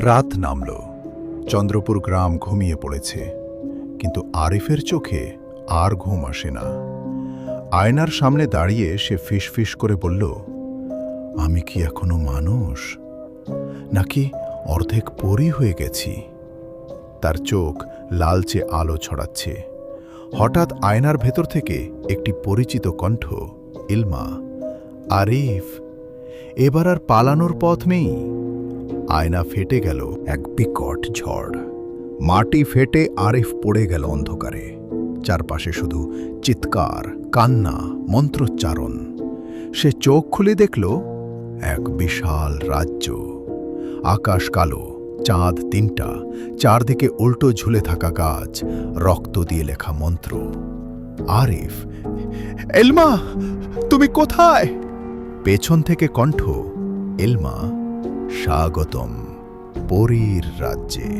রাত নামল। চন্দ্রপুর গ্রাম ঘুমিয়ে পড়েছে, কিন্তু আরিফের চোখে আর ঘুম আসে না। আয়নার সামনে দাঁড়িয়ে সে ফিসফিস করে বলল, আমি কি এখনো মানুষ, নাকি অর্ধেক পরী হয়ে গেছি? তার চোখ লালচে আলো ছড়াচ্ছে। হঠাৎ আয়নার ভেতর থেকে একটি পরিচিত কণ্ঠ, ইলমা, আরিফ, এবার আর পালানোর পথ নেই। আয়না ফেটে গেল এক বিকট ঝড়। মাটি ফেটে আরিফ পড়ে গেল অন্ধকারে। চারপাশে শুধু চিৎকার, কান্না, মন্ত্রোচ্চারণ। সে চোখ খুলে দেখল এক বিশাল রাজ্য। আকাশ কালো, চাঁদ তিনটা, চারদিকে উল্টো ঝুলে থাকা গাছ, রক্ত দিয়ে লেখা মন্ত্র। আরিফ, এলমা, তুমি কোথায়? পেছন থেকে কণ্ঠ, এলমা, স্বাগতম পরীর রাজ্যে।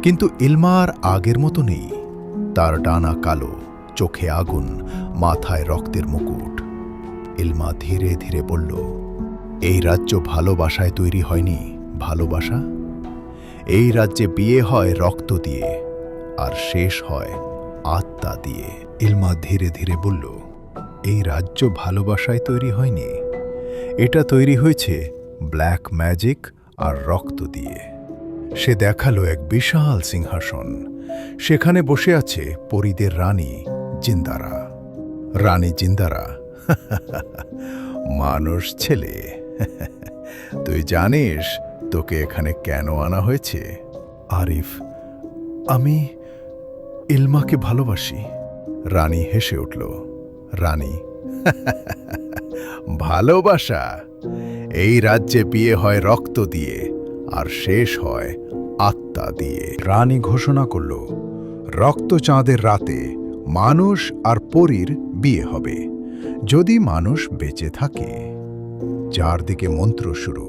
কিন্তু ইলমা আর আগের মতো নেই। তার ডানা কালো, চোখে আগুন, মাথায় রক্তের মুকুট। ইলমা ধীরে ধীরে বলল, এই রাজ্য ভালোবাসায় তৈরি হয়নি। ভালোবাসা, এই রাজ্যে বিয়ে হয় রক্ত দিয়ে, আর শেষ হয় আত্মা দিয়ে। ইলমা ধীরে ধীরে বলল, এই রাজ্য ভালোবাসায় তৈরি হয়নি, এটা তৈরি হয়েছে ব্ল্যাক ম্যাজিক আর রক্ত দিয়ে। সে দেখালো এক বিশাল সিংহাসন। সেখানে বসে আছে পরীদের রানী জিন্দারা। রানী জিন্দারা, মানুষ ছেলে, তুই জানিস তোকে এখানে কেন আনা হয়েছে? আরিফ, আমি ইলমাকে ভালোবাসি। রানী হেসে উঠল। রানী, ভালোবাসা? এই রাজ্যে বিয়ে হয় রক্ত দিয়ে, আর শেষ হয় আত্মা দিয়ে। রানী ঘোষণা করল, রক্তচাঁদের রাতে মানুষ আর পরীর বিয়ে হবে, যদি মানুষ বেঁচে থাকে। চারদিকে মন্ত্র শুরু,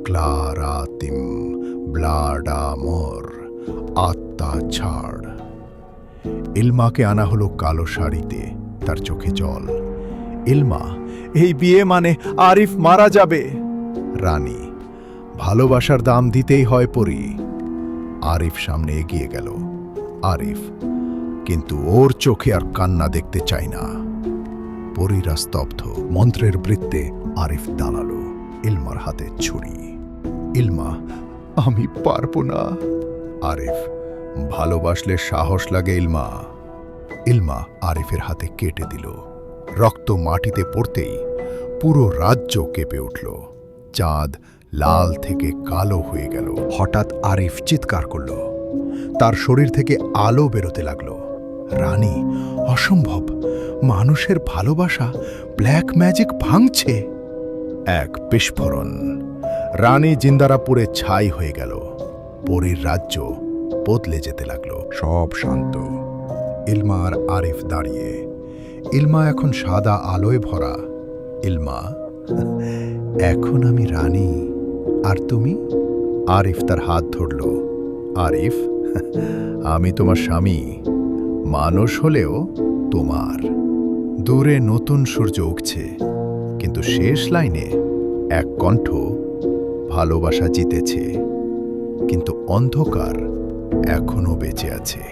ক্লারাতিম ব্লাডামর, আত্মা ছাড়। ইলমাকে আনা হলো কালো শাড়িতে, তার চোখে জল। ইলমা, এই বিয়ে মানে আরিফ মারা যাবে। রানী, ভালোবাসার দাম দিতেই হয় পরী। আরিফ সামনে এগিয়ে গেল। আরিফ, কিন্তু ওর চোখে আর কান্না দেখতে চাই না। পরীরা স্তব্ধ। মন্ত্রের বৃত্তে আরিফ দাঁড়ালো, ইলমার হাতে ছুরি। ইলমা, আমি পারবো না। আরিফ, ভালোবাসলে সাহস লাগে ইলমা। ইলমা আরিফের হাতে কেটে দিল। রক্ত মাটিতে পড়তেই পুরো রাজ্য কেঁপে উঠল। চাঁদ লাল থেকে কালো হয়ে গেল। হঠাৎ আরিফ চিৎকার করল। তার শরীর থেকে আলো বেরোতে লাগলো। রানী, অসম্ভব, মানুষের ভালোবাসা ব্ল্যাক ম্যাজিক ভাঙছে। এক বিস্ফোরণ। রানী জিন্দারা পুড়ে ছাই হয়ে গেল। পরীর রাজ্য বদলে যেতে লাগলো। সব শান্ত। ইলমা আর আরিফ দাঁড়িয়ে। ইলমা এখন সাদা আলোয় ভরা। ইলমা, এখন আমি রানী, আর তুমি? আরিফ তার হাত ধরল। আরিফ, আমি তোমার স্বামী, মানুষ হলেও তোমার। দূরে নতুন সূর্য উঠছে, কিন্তু শেষ লাইনে এক কণ্ঠ, ভালোবাসা জিতেছে, কিন্তু অন্ধকার এখনো বেঁচে আছে।